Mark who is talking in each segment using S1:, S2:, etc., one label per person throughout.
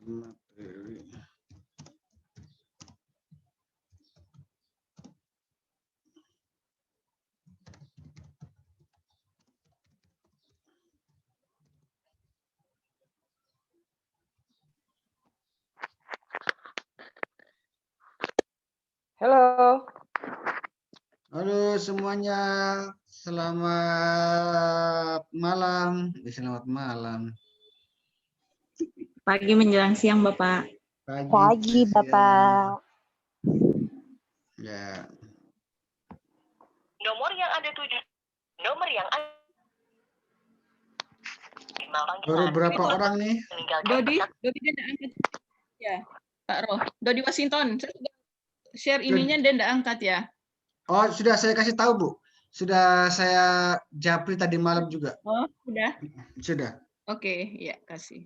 S1: Materi.
S2: Halo.
S1: Halo semuanya, selamat malam. Selamat malam.
S3: Pagi menjelang siang, Bapak.
S2: Pagi, Bapak.
S1: Ya.
S4: Nomor yang Anda tuju. Nomor yang Anda.
S1: Baru berapa orang nih?
S3: Dodi dia nggak angkat. Ya, Pak Roh. Dodi Washington. Saya sudah share ininya, dia nggak angkat ya.
S1: Oh, sudah saya kasih tahu, Bu. Sudah saya japri tadi malam juga.
S3: Oh, sudah?
S1: Sudah.
S3: Oke, ya, kasih.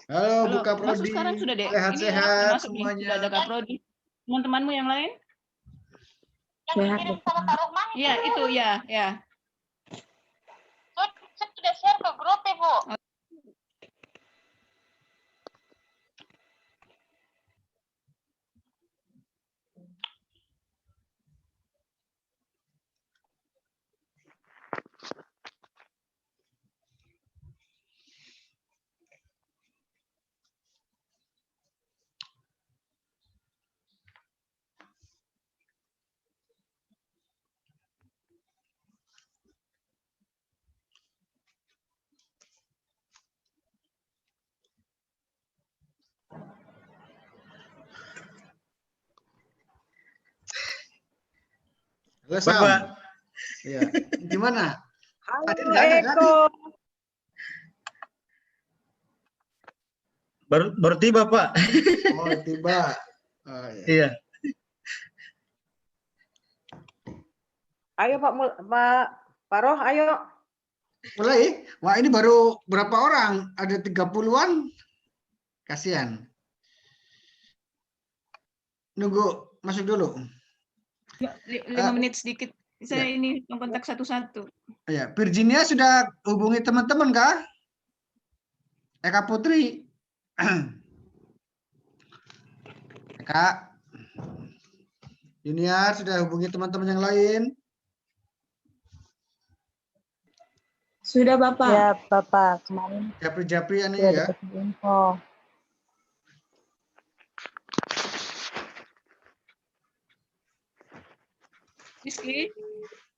S1: Halo, Bu
S3: Masuk
S1: Kaprodi.
S3: sekarang sudah deh.
S1: Sehat-sehat
S3: Masuk nih,
S1: semuanya.
S3: sudah ada Kaprodi. Teman-temanmu yang lain?
S4: Yang dikirim sama Kak Rohman itu.
S3: Ya, itu ya.
S4: Saya sudah share ke grup ya, Bu.
S1: Halo, Sam.
S5: Bapak.
S1: Iya. Gimana?
S2: Halo, Eko.
S5: Baru tiba, Pak.
S1: Oh, tiba. Oh, iya.
S5: Iya.
S2: Ayo Pak Roh, ayo.
S1: Mulai? Wah, ini baru berapa orang? Ada 30-an? Kasihan. Nunggu masuk dulu.
S3: 5 menit sedikit. Saya
S1: Ya.
S3: ini kontak satu-satu.
S1: Ya, Virginia sudah hubungi teman-teman kah? Eka Putri. Eka. Junior sudah hubungi teman-teman yang lain?
S2: Sudah Bapak.
S5: Ya Bapak, kemarin
S1: Japri-japri ini
S5: sudah
S1: ya.
S5: dapat info.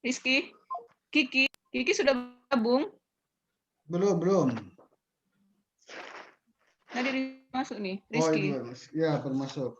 S3: Rizky, Kiki sudah gabung.
S1: Belum.
S3: Tadi masuk nih,
S1: Oh,
S3: Rizky.
S1: itu. Ya, termasuk.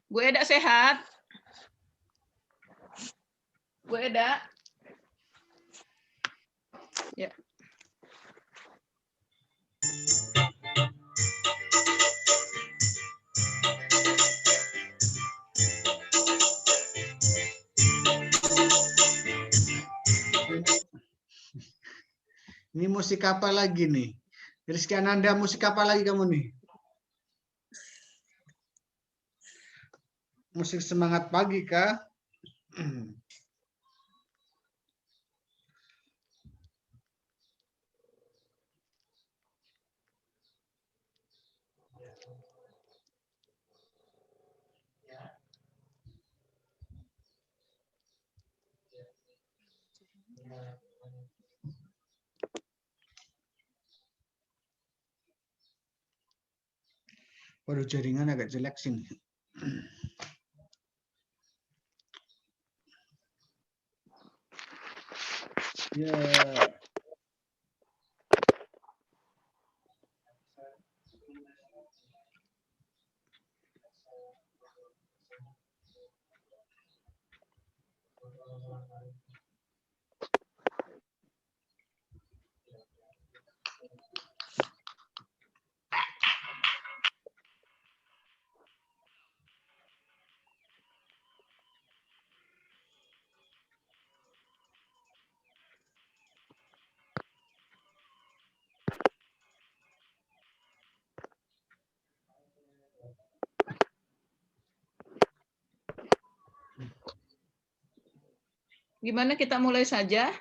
S3: Bu Eda sehat? Bu Eda? Ya.
S1: Ini musik apa lagi nih? Rizky Ananda, musik apa lagi kamu nih? Musik semangat pagi kah? Waduh, jaringan agak jelek sini. Ya.
S3: Gimana kita mulai saja?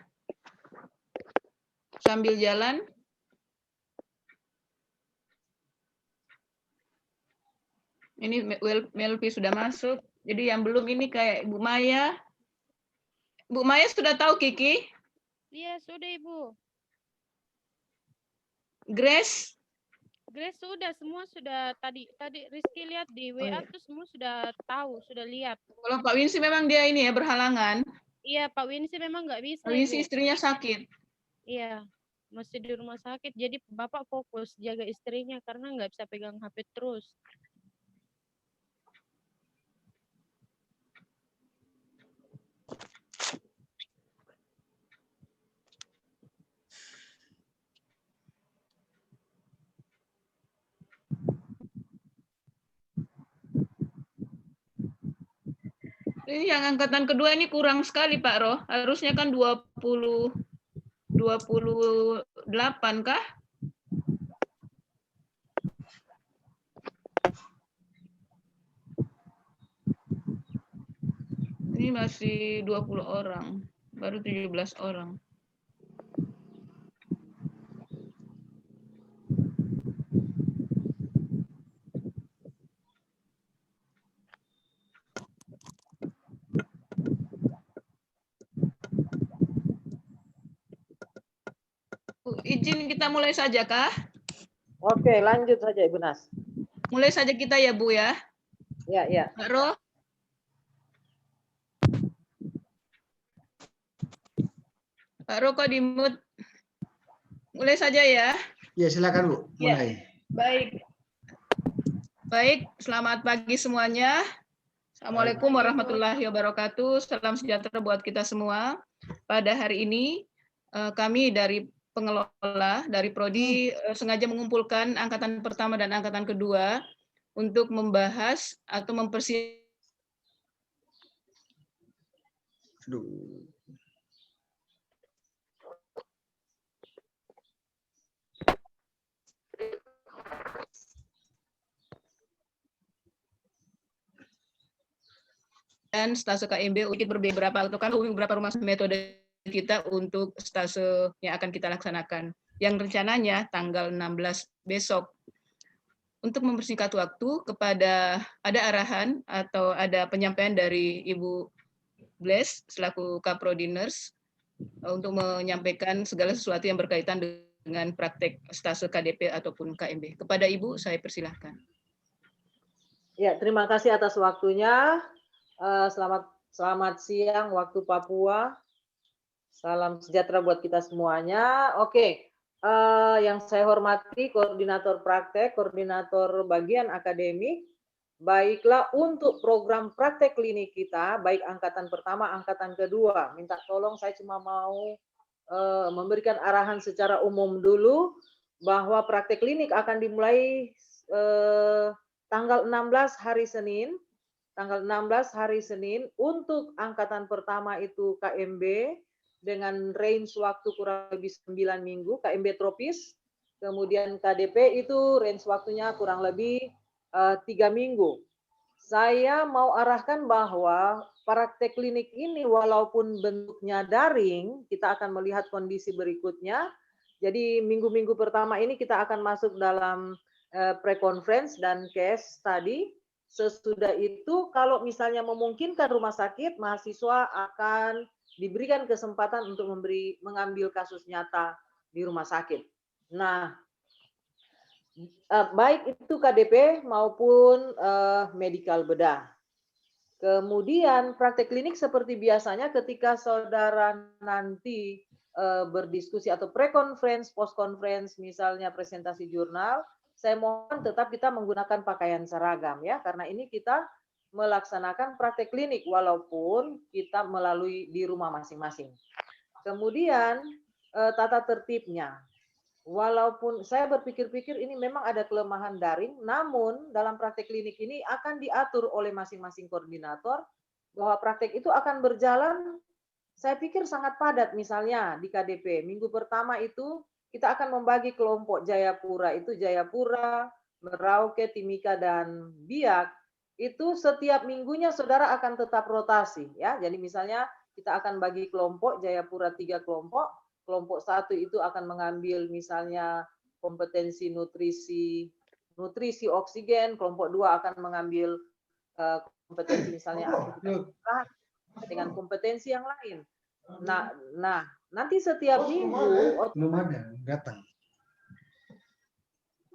S3: Sambil jalan. Ini Melvi sudah masuk. Jadi yang belum ini kayak Bu Maya. Bu Maya sudah tahu Kiki?
S6: Iya, sudah Ibu.
S3: Grace?
S6: Grace sudah, semua sudah tadi Rizky lihat di WA tuh semua sudah tahu, sudah lihat.
S3: Kalau Pak Winsi memang dia ini ya berhalangan.
S6: Iya, Pak Winsi memang nggak bisa.
S3: Pak Winsi
S6: Ibu.
S3: istrinya sakit.
S6: Iya, masih di rumah sakit. Jadi Bapak fokus jaga istrinya karena nggak bisa pegang HP terus.
S3: Ini yang angkatan kedua ini kurang sekali Pak Roh. Harusnya kan 28 kah? Ini masih 20 orang. Baru 17 orang. izin kita mulai saja kah?
S5: Oke, lanjut saja Ibu Nas.
S3: Mulai saja kita ya Bu ya.
S5: Ya, ya.
S3: Mbak Ro. Mbak Ro kok di-mute? Mulai saja ya.
S1: Ya, silakan Bu,
S3: Ya.
S1: mulai.
S3: Baik. Baik, selamat pagi semuanya. Assalamualaikum warahmatullahi wabarakatuh. Salam sejahtera buat kita semua. Pada hari ini kami dari pengelola dari Prodi sengaja mengumpulkan angkatan pertama dan angkatan kedua untuk membahas atau mempersiapkan
S1: Aduh.
S3: dan stase KMB untuk beberapa rumah metode kita untuk stase yang akan kita laksanakan. Yang rencananya tanggal 16 besok. Untuk mempersingkat waktu, ada arahan atau ada penyampaian dari Ibu Bless selaku Kaprodiners untuk menyampaikan segala sesuatu yang berkaitan dengan praktek stase KDP ataupun KMB. Kepada Ibu, saya persilahkan.
S5: Ya, terima kasih atas waktunya. Selamat siang waktu Papua. Salam sejahtera buat kita semuanya. Oke, yang saya hormati koordinator praktek, koordinator bagian akademik. Baiklah, untuk program praktek klinik kita, baik angkatan pertama, angkatan kedua, minta tolong saya cuma mau memberikan arahan secara umum dulu bahwa praktek klinik akan dimulai tanggal 16 hari Senin. Tanggal 16 hari Senin untuk angkatan pertama itu KMB dengan range waktu kurang lebih 9 minggu, KMB tropis. Kemudian KDP itu range waktunya kurang lebih 3 minggu. Saya mau arahkan bahwa praktek klinik ini walaupun bentuknya daring, kita akan melihat kondisi berikutnya. Jadi minggu-minggu pertama ini kita akan masuk dalam pre-conference dan case study. Sesudah itu kalau misalnya memungkinkan rumah sakit, mahasiswa akan diberikan kesempatan untuk mengambil kasus nyata di rumah sakit. Nah, baik itu KDP maupun medical bedah. Kemudian praktek klinik seperti biasanya ketika saudara nanti berdiskusi atau pre-conference, post-conference, misalnya presentasi jurnal, saya mohon tetap kita menggunakan pakaian seragam ya, karena ini kita melaksanakan praktek klinik walaupun kita melalui di rumah masing-masing. Kemudian tata tertibnya. Walaupun saya berpikir-pikir ini memang ada kelemahan daring, namun dalam praktek klinik ini akan diatur oleh masing-masing koordinator bahwa praktek itu akan berjalan, saya pikir sangat padat. Misalnya di KDP, minggu pertama itu kita akan membagi kelompok Jayapura, itu Jayapura, Merauke, Timika, dan Biak. Itu setiap minggunya saudara akan tetap rotasi. Ya. Jadi misalnya kita akan bagi kelompok, Jayapura 3 kelompok, kelompok 1 itu akan mengambil misalnya kompetensi nutrisi oksigen, kelompok 2 akan mengambil kompetensi misalnya dengan kompetensi yang lain. Nah, nanti setiap minggu
S1: Belum ada, datang.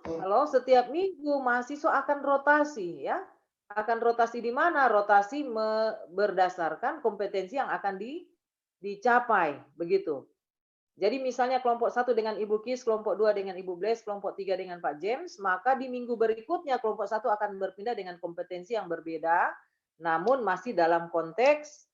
S5: kalau setiap minggu mahasiswa akan rotasi ya. Akan rotasi di mana? Rotasi berdasarkan kompetensi yang akan dicapai, begitu. Jadi misalnya kelompok 1 dengan Ibu Kis, kelompok 2 dengan Ibu Bless, kelompok 3 dengan Pak James, maka di minggu berikutnya kelompok 1 akan berpindah dengan kompetensi yang berbeda, namun masih dalam konteks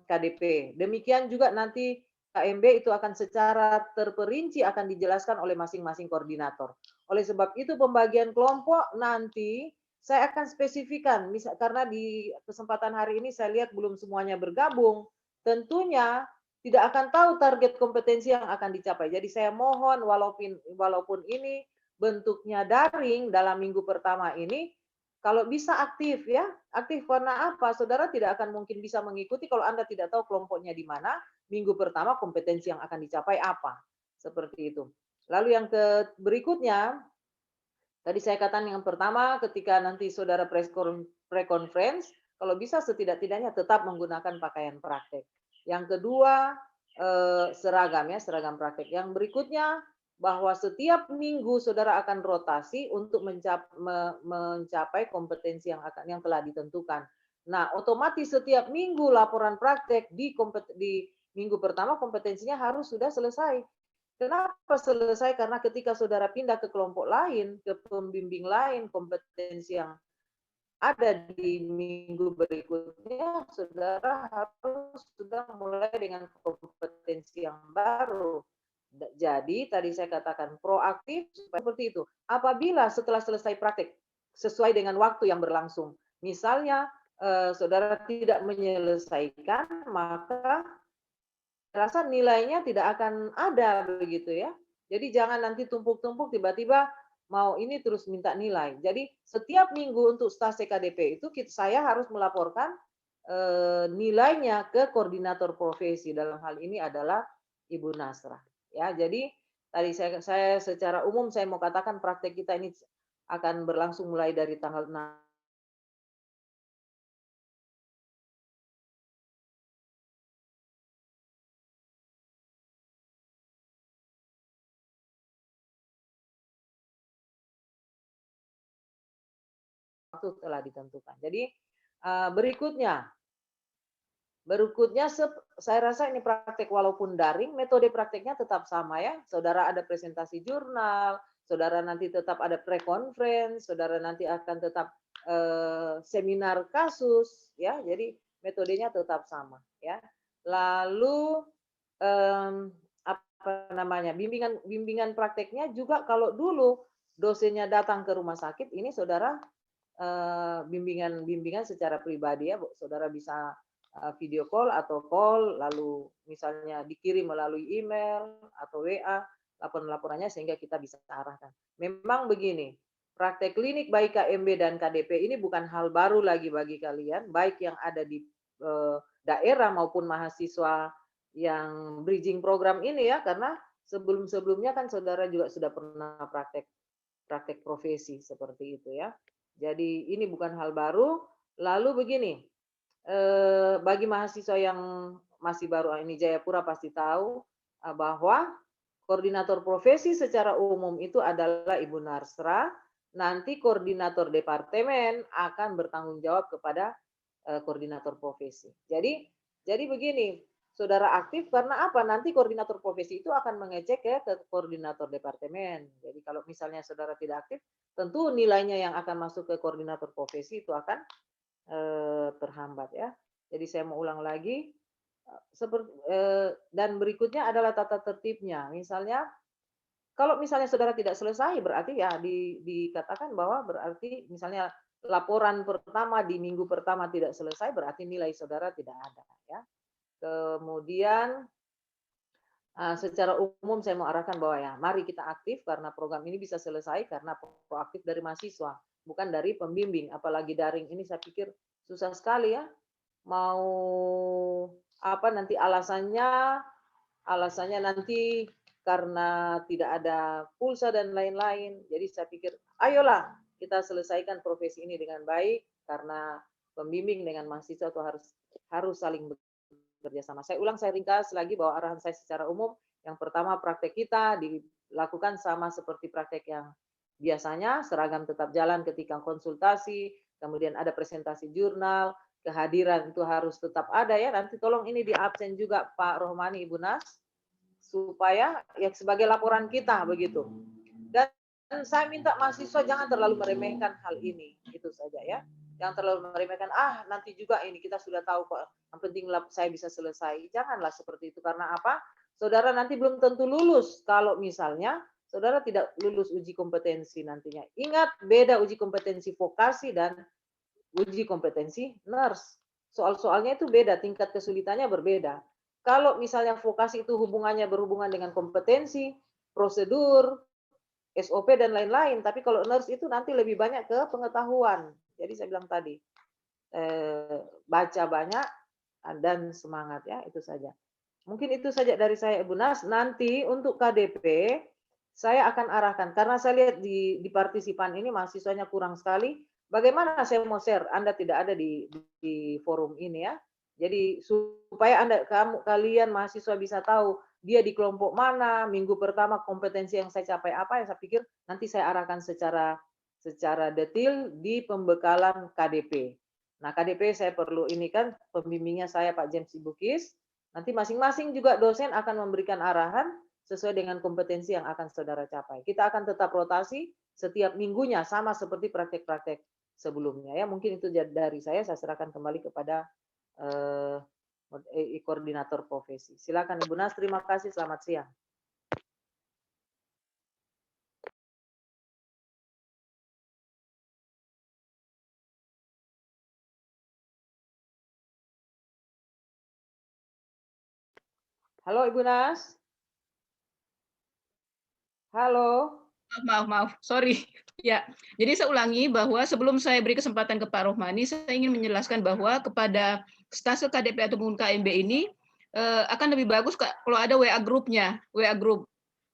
S5: KDP. Demikian juga nanti KMB itu akan secara terperinci akan dijelaskan oleh masing-masing koordinator. Oleh sebab itu pembagian kelompok nanti saya akan spesifikan, karena di kesempatan hari ini saya lihat belum semuanya bergabung, tentunya tidak akan tahu target kompetensi yang akan dicapai. Jadi saya mohon walaupun ini bentuknya daring dalam minggu pertama ini, kalau bisa aktif ya. Aktif karena apa? Saudara tidak akan mungkin bisa mengikuti kalau Anda tidak tahu kelompoknya di mana, minggu pertama kompetensi yang akan dicapai apa. Seperti itu. Lalu yang berikutnya, tadi saya katakan yang pertama ketika nanti saudara pre-conference, kalau bisa setidak-tidaknya tetap menggunakan pakaian praktek. Yang kedua, seragam ya, seragam praktek. Yang berikutnya bahwa setiap minggu saudara akan rotasi untuk mencapai kompetensi yang telah ditentukan. Nah, otomatis setiap minggu laporan praktek di minggu pertama kompetensinya harus sudah selesai. Kenapa selesai? Karena ketika saudara pindah ke kelompok lain, ke pembimbing lain, kompetensi yang ada di minggu berikutnya, saudara harus sudah mulai dengan kompetensi yang baru. Jadi tadi saya katakan proaktif seperti itu. Apabila setelah selesai praktek sesuai dengan waktu yang berlangsung, misalnya saudara tidak menyelesaikan, maka rasa nilainya tidak akan ada begitu ya. Jadi jangan nanti tumpuk-tumpuk tiba-tiba mau ini terus minta nilai. Jadi setiap minggu untuk stase KDP itu saya harus melaporkan nilainya ke koordinator profesi. Dalam hal ini adalah Ibu Nasrah. Ya, jadi tadi saya secara umum saya mau katakan praktek kita ini akan berlangsung mulai dari tanggal 6 waktu telah ditentukan. Jadi berikutnya saya rasa ini praktek walaupun daring, metode prakteknya tetap sama ya. Saudara ada presentasi jurnal, saudara nanti tetap ada pre-conference, saudara nanti akan tetap seminar kasus ya. Jadi metodenya tetap sama ya. Lalu apa namanya? Bimbingan prakteknya juga kalau dulu dosennya datang ke rumah sakit, ini saudara bimbingan secara pribadi ya, saudara bisa video call atau call, lalu misalnya dikirim melalui email atau WA laporan-laporannya sehingga kita bisa arahkan. Memang begini, praktek klinik baik KMB dan KDP ini bukan hal baru lagi bagi kalian, baik yang ada di daerah maupun mahasiswa yang bridging program ini ya, karena sebelum-sebelumnya kan saudara juga sudah pernah praktek profesi seperti itu ya. Jadi ini bukan hal baru. Lalu begini, bagi mahasiswa yang masih baru ini Jayapura pasti tahu bahwa koordinator profesi secara umum itu adalah Ibu Nasrah. Nanti koordinator departemen akan bertanggung jawab kepada koordinator profesi. Jadi begini, saudara aktif karena apa? Nanti koordinator profesi itu akan mengecek ya ke koordinator departemen. Jadi kalau misalnya saudara tidak aktif, tentu nilainya yang akan masuk ke koordinator profesi itu akan terhambat ya. Jadi saya mau ulang lagi. Dan berikutnya adalah tata tertibnya. Misalnya, kalau misalnya saudara tidak selesai, berarti ya dikatakan bahwa berarti misalnya laporan pertama di minggu pertama tidak selesai, berarti nilai saudara tidak ada ya. Kemudian secara umum saya mau arahkan bahwa ya mari kita aktif karena program ini bisa selesai karena proaktif dari mahasiswa, bukan dari pembimbing. Apalagi daring ini saya pikir susah sekali ya. Mau apa nanti alasannya nanti karena tidak ada pulsa dan lain-lain. Jadi saya pikir ayolah kita selesaikan profesi ini dengan baik karena pembimbing dengan mahasiswa itu harus saling bekerjasama. Saya ulang, saya ringkas lagi bahwa arahan saya secara umum, yang pertama praktek kita dilakukan sama seperti praktek yang biasanya, seragam tetap jalan ketika konsultasi, kemudian ada presentasi jurnal, kehadiran itu harus tetap ada ya. Nanti tolong ini di absen juga Pak Rohmani, Ibu Nas, supaya ya sebagai laporan kita begitu. Dan saya minta mahasiswa jangan terlalu meremehkan hal ini, itu saja ya. Yang terlalu meremehkan, nanti juga ini kita sudah tahu kok, yang penting saya bisa selesai. Janganlah seperti itu, karena apa? Saudara nanti belum tentu lulus kalau misalnya saudara tidak lulus uji kompetensi nantinya. Ingat, beda uji kompetensi vokasi dan uji kompetensi nurse. Soal-soalnya itu beda, tingkat kesulitannya berbeda. Kalau misalnya vokasi itu berhubungan dengan kompetensi, prosedur, SOP dan lain-lain, tapi kalau nurse itu nanti lebih banyak ke pengetahuan. Jadi saya bilang tadi, baca banyak dan semangat ya, itu saja. Mungkin itu saja dari saya Ibu Nas. Nanti untuk KDP saya akan arahkan karena saya lihat di partisipan ini mahasiswanya kurang sekali. Bagaimana saya mau share? Anda tidak ada di forum ini ya. Jadi supaya kalian mahasiswa bisa tahu dia di kelompok mana, minggu pertama kompetensi yang saya capai apa, yang saya pikir nanti saya arahkan secara detail di pembekalan KDP. Nah, KDP saya perlu ini kan pembimbingnya saya Pak James Ibukis. Nanti masing-masing juga dosen akan memberikan arahan sesuai dengan kompetensi yang akan saudara capai. Kita akan tetap rotasi setiap minggunya sama seperti praktek-praktek sebelumnya ya. Mungkin itu dari saya serahkan kembali kepada koordinator profesi. Silakan Ibu Nas, terima kasih, selamat siang. Halo Ibu Nas. Halo.
S3: Maaf, sorry. Ya, jadi saya ulangi bahwa sebelum saya beri kesempatan ke Pak Rohmani, saya ingin menjelaskan bahwa kepada stase KDP ataupun KMB ini akan lebih bagus kalau ada WA grupnya, WA group.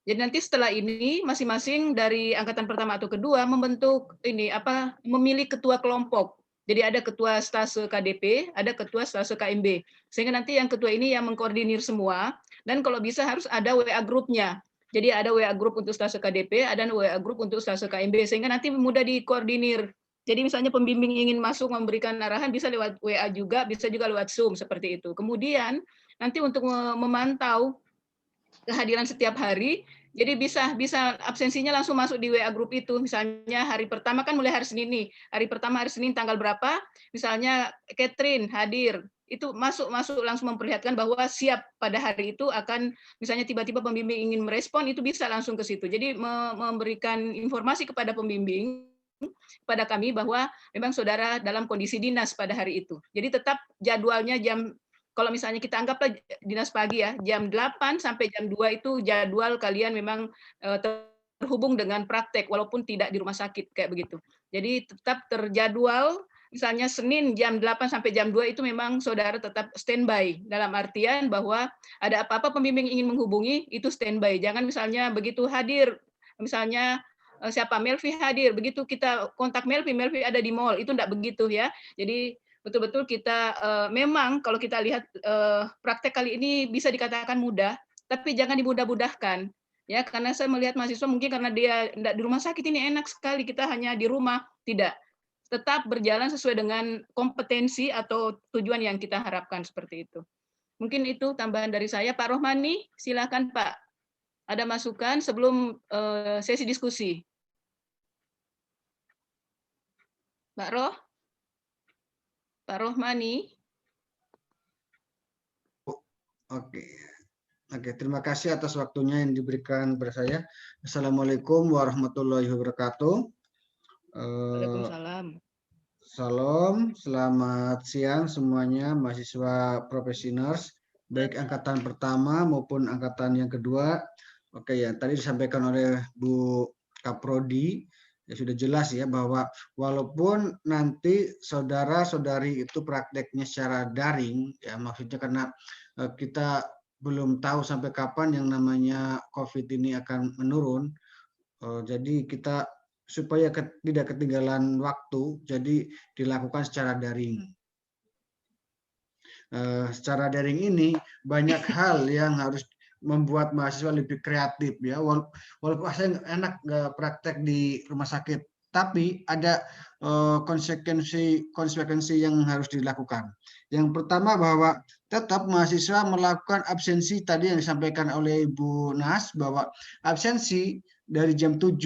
S3: Jadi nanti setelah ini masing-masing dari angkatan pertama atau kedua membentuk memilih ketua kelompok. Jadi ada ketua stase KDP, ada ketua stase KMB. Sehingga nanti yang ketua ini yang mengkoordinir semua dan kalau bisa harus ada WA grupnya. Jadi ada WA group untuk stase KDP, ada WA group untuk stase KMB sehingga nanti mudah dikoordinir. Jadi misalnya pembimbing ingin masuk memberikan arahan bisa lewat WA juga, bisa juga lewat Zoom seperti itu. Kemudian nanti untuk memantau kehadiran setiap hari, jadi bisa absensinya langsung masuk di WA group itu. Misalnya hari pertama kan mulai hari Senin nih. Hari pertama hari Senin tanggal berapa? Misalnya Catherine hadir. Itu masuk langsung memperlihatkan bahwa siap pada hari itu akan misalnya tiba-tiba pembimbing ingin merespon itu bisa langsung ke situ. Jadi memberikan informasi kepada pembimbing kepada kami bahwa memang saudara dalam kondisi dinas pada hari itu. Jadi tetap jadwalnya kalau misalnya kita anggaplah dinas pagi ya, jam 8 sampai jam 2 itu jadwal kalian memang terhubung dengan praktek walaupun tidak di rumah sakit kayak begitu. Jadi tetap terjadwal. Misalnya Senin jam 8 sampai jam 2 itu memang saudara tetap standby. Dalam artian bahwa ada apa-apa pembimbing ingin menghubungi, itu standby. Jangan misalnya begitu hadir, misalnya siapa Melvi hadir, begitu kita kontak Melvi ada di mall, itu enggak begitu ya. Jadi betul-betul kita memang kalau kita lihat praktek kali ini bisa dikatakan mudah, tapi jangan dimudah-mudahkan. Ya, karena saya melihat mahasiswa mungkin karena dia enggak di rumah sakit ini enak sekali, kita hanya di rumah, tidak. Tetap berjalan sesuai dengan kompetensi atau tujuan yang kita harapkan seperti itu. Mungkin itu tambahan dari saya. Pak Rohmani, silakan Pak. Ada masukan sebelum sesi diskusi. Pak Rohmani.
S1: Oke, terima kasih atas waktunya yang diberikan kepada saya. Assalamualaikum warahmatullahi wabarakatuh.
S3: Waalaikumsalam.
S1: Salam, selamat siang semuanya mahasiswa profesioners, baik angkatan pertama maupun angkatan yang kedua. Oke ya, tadi disampaikan oleh Bu Kaprodi, ya sudah jelas ya bahwa walaupun nanti saudara-saudari itu prakteknya secara daring, ya maksudnya karena kita belum tahu sampai kapan yang namanya COVID ini akan menurun, jadi kita supaya tidak ketinggalan waktu, jadi dilakukan secara daring. Secara daring ini banyak hal yang harus membuat mahasiswa lebih kreatif ya. Walaupun saya enak nggak praktek di rumah sakit, tapi ada konsekuensi yang harus dilakukan. Yang pertama bahwa tetap mahasiswa melakukan absensi tadi yang disampaikan oleh Ibu Nas bahwa absensi dari jam 7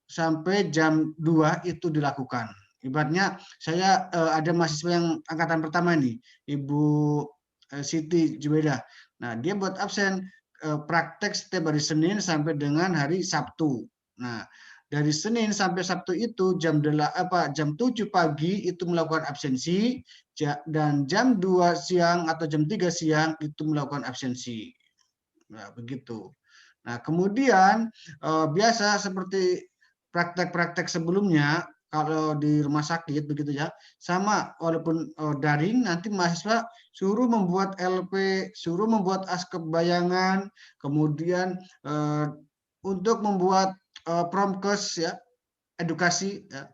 S1: sampai jam 2 itu dilakukan. Ibaratnya saya ada mahasiswa yang angkatan pertama nih, Ibu Siti Jubedah. Nah, dia buat absen praktek setiap hari Senin sampai dengan hari Sabtu. Nah, dari Senin sampai Sabtu itu jam 7 pagi itu melakukan absensi dan jam 2 siang atau jam 3 siang itu melakukan absensi. Nah, begitu. Nah, kemudian biasa seperti praktek-praktek sebelumnya kalau di rumah sakit begitu ya, sama walaupun daring nanti mahasiswa suruh membuat LP, suruh membuat askep bayangan, kemudian untuk membuat promkes ya, edukasi ya,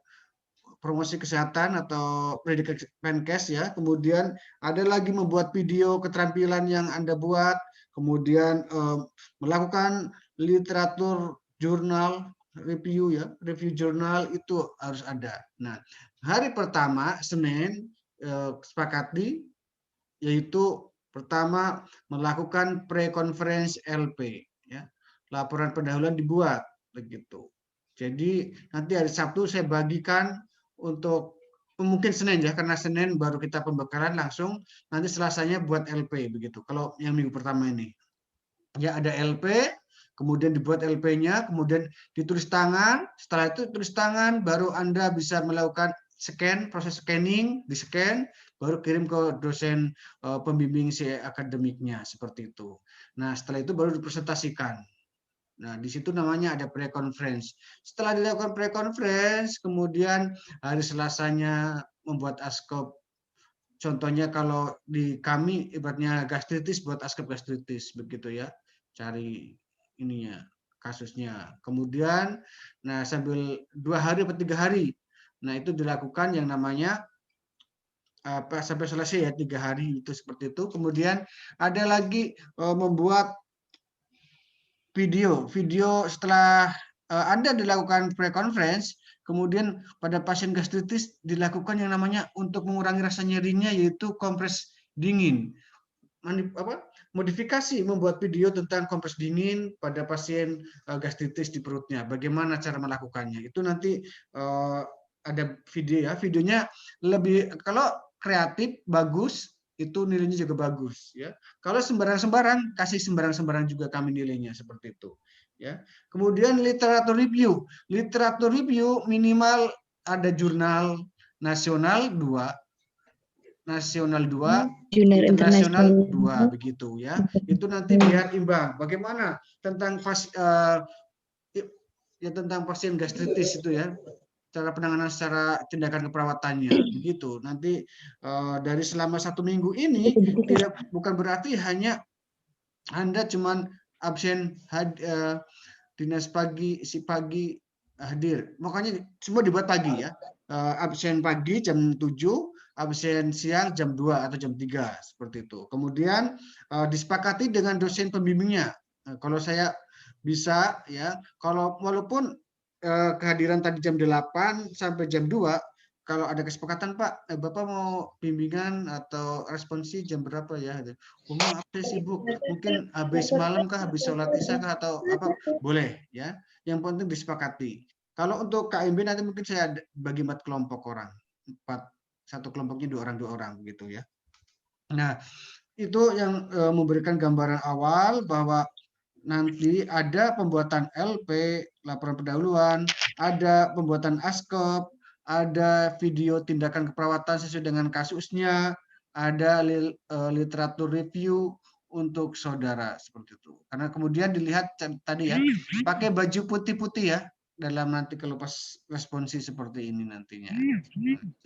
S1: promosi kesehatan atau pendidikan Menkes ya. Kemudian ada lagi membuat video keterampilan yang Anda buat, kemudian melakukan literatur jurnal review ya, review jurnal itu harus ada. Nah, hari pertama Senin sepakati yaitu pertama melakukan pre-conference LP ya. Laporan pendahuluan dibuat begitu. Jadi nanti hari Sabtu saya bagikan untuk mungkin Senin ya, karena Senin baru kita pembekalan langsung, nanti Selasanya buat LP begitu. Kalau yang minggu pertama ini ya ada LP, kemudian dibuat LP-nya, kemudian ditulis tangan. Setelah itu tulis tangan, baru Anda bisa melakukan scan, proses scanning, di-scan, baru kirim ke dosen pembimbing si akademiknya seperti itu. Nah, setelah itu baru dipresentasikan. Nah, di situ namanya ada pre-conference. Setelah dilakukan pre-conference, kemudian hari Selasanya membuat askop. Contohnya kalau di kami ibaratnya gastritis, buat askop gastritis begitu ya. Cari ininya, kasusnya. Kemudian, nah sambil 2 hari atau 3 hari, nah itu dilakukan yang namanya sampai selesai ya 3 hari itu seperti itu. Kemudian ada lagi membuat video setelah Anda dilakukan pre-conference, kemudian pada pasien gastritis dilakukan yang namanya untuk mengurangi rasa nyerinya yaitu kompres dingin. Modifikasi membuat video tentang kompres dingin pada pasien gastritis di perutnya. Bagaimana cara melakukannya? Itu nanti ada video ya. Videonya lebih kalau kreatif bagus itu nilainya juga bagus ya. Kalau sembarang-sembarang kasih sembarang-sembarang juga kami nilainya seperti itu ya. Kemudian literatur review. Literatur review minimal ada jurnal nasional 2, internasional 2 begitu ya. Itu nanti biar imbang. Bagaimana tentang tentang pasien gastritis itu ya. Cara penanganan secara tindakan keperawatannya begitu. Nanti dari selama 1 minggu ini bukan berarti hanya Anda cuman absen dinas pagi pagi hadir. Makanya semua dibuat pagi ya. Absen pagi jam 7, absen siang jam 2 atau jam 3 seperti itu. Kemudian disepakati dengan dosen pembimbingnya. Kalau saya bisa ya, kalau walaupun kehadiran tadi jam 8 sampai jam 2, kalau ada kesepakatan Pak, Bapak mau bimbingan atau responsi jam berapa ya? Oh maaf saya sibuk, mungkin habis malam kah, habis sholat isya kah atau apa? Boleh ya. Yang penting disepakati. Kalau untuk KMB nanti mungkin saya bagi 4 kelompok orang, 1 kelompoknya 2 orang begitu ya. Nah itu yang memberikan gambaran awal bahwa nanti ada pembuatan LP, laporan pendahuluan, ada pembuatan askop, ada video tindakan keperawatan sesuai dengan kasusnya, ada literatur review untuk saudara seperti itu. Karena kemudian dilihat tadi ya, pakai baju putih-putih ya dalam nanti kalau pas responsi seperti ini nantinya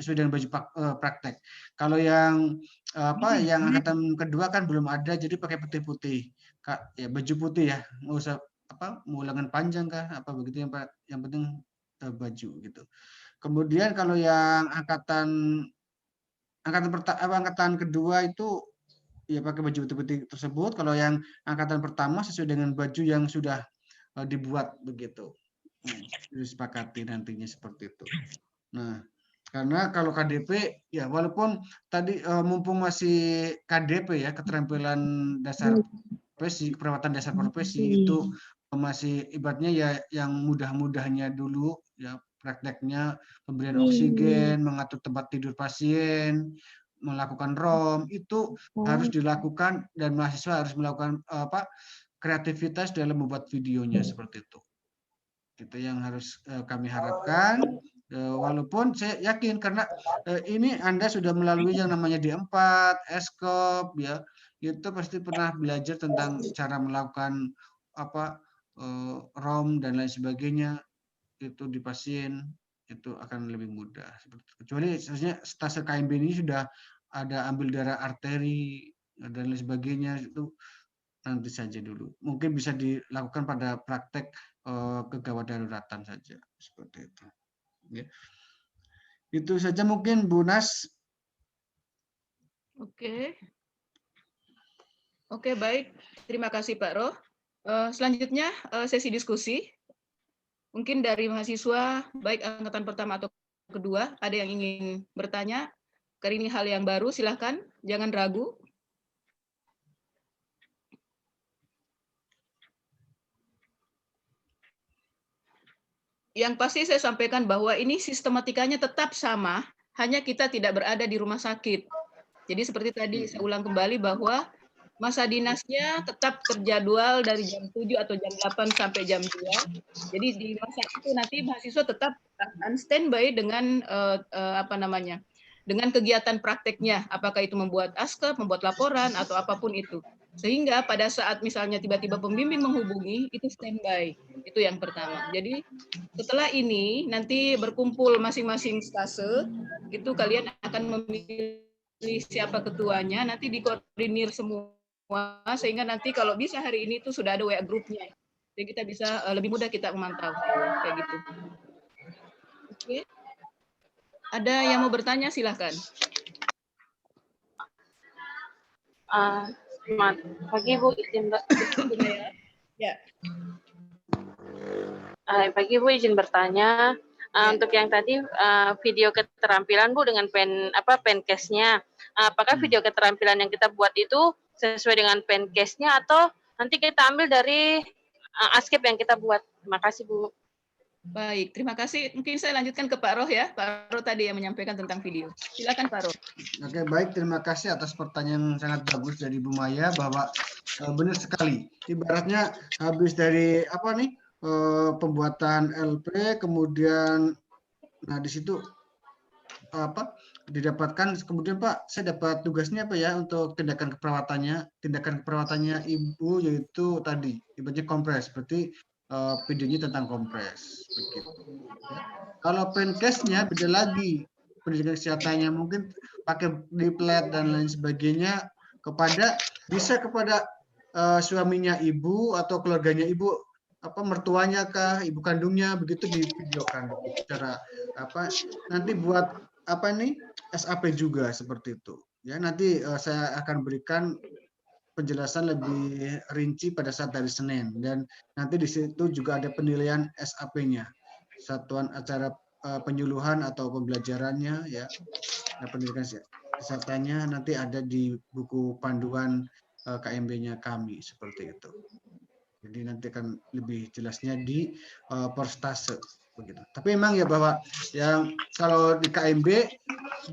S1: sesuai dengan baju praktek. Kalau yang yang angkatan kedua kan belum ada, jadi pakai putih-putih. Ya baju putih ya, nggak usah mau lengan panjang kah apa begitu, yang penting baju gitu. Kemudian kalau yang angkatan kedua itu ya pakai baju putih-putih tersebut. Kalau yang angkatan pertama sesuai dengan baju yang sudah dibuat begitu. Disepakati nantinya seperti itu. Nah, karena kalau KDP ya walaupun tadi mumpung masih KDP ya, keterampilan dasar profesi, keperawatan dasar profesi itu masih ibaratnya ya yang mudah-mudahnya dulu ya, prakteknya pemberian oksigen, mengatur tempat tidur pasien, melakukan ROM itu harus dilakukan dan mahasiswa harus melakukan kreativitas dalam membuat videonya seperti itu. Itu yang harus kami harapkan. Walaupun saya yakin karena ini Anda sudah melalui yang namanya D4, ESCOP ya, itu pasti pernah belajar tentang cara melakukan ROM dan lain sebagainya itu di pasien itu akan lebih mudah. Kecuali sebenarnya stase KMB ini sudah ada ambil darah arteri dan lain sebagainya, itu nanti saja dulu. Mungkin bisa dilakukan pada praktek kegawat daruratan saja seperti itu. Ya. Itu saja mungkin Bu Nas.
S3: Oke. Oke, baik. Terima kasih Pak Roh. Selanjutnya sesi diskusi. Mungkin dari mahasiswa, baik angkatan pertama atau kedua, ada yang ingin bertanya. Karena ini hal yang baru, silahkan. Jangan ragu. Yang pasti saya sampaikan bahwa ini sistematikanya tetap sama, hanya kita tidak berada di rumah sakit. Jadi seperti tadi saya ulang kembali bahwa masa dinasnya tetap terjadwal dari jam 7 atau jam 8 sampai jam 2. Jadi di masa itu nanti mahasiswa tetap standby dengan dengan kegiatan prakteknya, apakah itu membuat askep, membuat laporan atau apapun itu. Sehingga pada saat misalnya tiba-tiba pembimbing menghubungi, itu standby. Itu yang pertama. Jadi setelah ini nanti berkumpul masing-masing stase, itu kalian akan memilih siapa ketuanya, nanti dikoordinir semua sehingga nanti kalau bisa hari ini tuh sudah ada WA grupnya. Jadi kita bisa lebih mudah kita memantau kayak gitu. Oke. Ada yang mau bertanya silahkan.
S7: Selamat pagi Bu, izin
S3: Ya.
S7: Pagi Bu, izin bertanya. Untuk yang tadi video keterampilan Bu dengan pencase-nya, apakah video keterampilan yang kita buat itu sesuai dengan pencase-nya atau nanti kita ambil dari askep yang kita buat? Terima kasih Bu.
S3: Baik, terima kasih. Mungkin saya lanjutkan ke Pak Roh ya. Pak Roh tadi yang menyampaikan tentang video. Silakan Pak Roh.
S1: Oke, baik. Terima kasih atas pertanyaan yang sangat bagus dari Bu Maya bahwa benar sekali. Ibaratnya habis dari pembuatan LP, kemudian di situ didapatkan, kemudian Pak, saya dapat tugasnya apa ya untuk tindakan keperawatannya Ibu, yaitu tadi ibaratnya kompres, seperti videonya tentang kompres begitu. Kalau pencase-nya beda lagi, pendidikan kesehatannya mungkin pakai diplet dan lain sebagainya, bisa kepada suaminya Ibu atau keluarganya Ibu, mertuanya kah, ibu kandungnya, begitu di videokan secara nanti buat SAP juga seperti itu ya. Nanti saya akan berikan penjelasan lebih rinci pada saat hari Senin, dan nanti di situ juga ada penilaian SAP-nya, satuan acara penyuluhan atau pembelajarannya ya. Nah, pendidikan kesehatannya nanti ada di buku panduan KMB-nya kami seperti itu. Jadi nanti akan lebih jelasnya di perstase begitu. Tapi memang ya bahwa yang kalau di KMB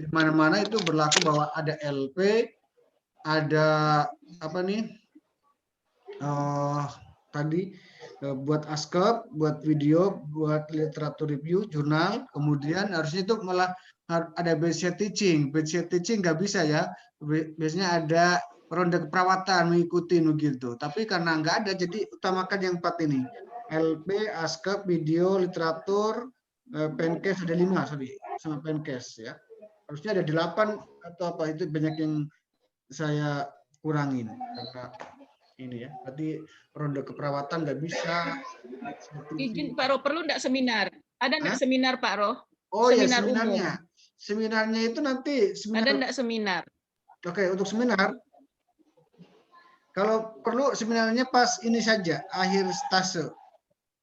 S1: di mana-mana itu berlaku bahwa ada LP, ada tadi buat askep, buat video, buat literatur review, jurnal, kemudian harusnya itu malah ada bedside teaching. Bedside teaching nggak bisa ya, biasanya ada ronde keperawatan mengikuti begitu. Tapi karena nggak ada, jadi utamakan yang 4 ini. LP, askep, video, literatur, pencase ada 5, sama pencase ya. Harusnya ada 8 atau apa, itu banyak yang saya kurangin karena ini ya. Berarti ronde keperawatan nggak bisa.
S3: Izin Pak Roh, perlu enggak seminar? Ada enggak seminar Pak Roh?
S1: Oh ya,
S3: Seminar
S1: seminarnya.
S3: umum.
S1: Seminarnya itu nanti
S3: Ada enggak seminar?
S1: Oke, untuk seminar kalau perlu seminarnya pas ini saja, akhir stase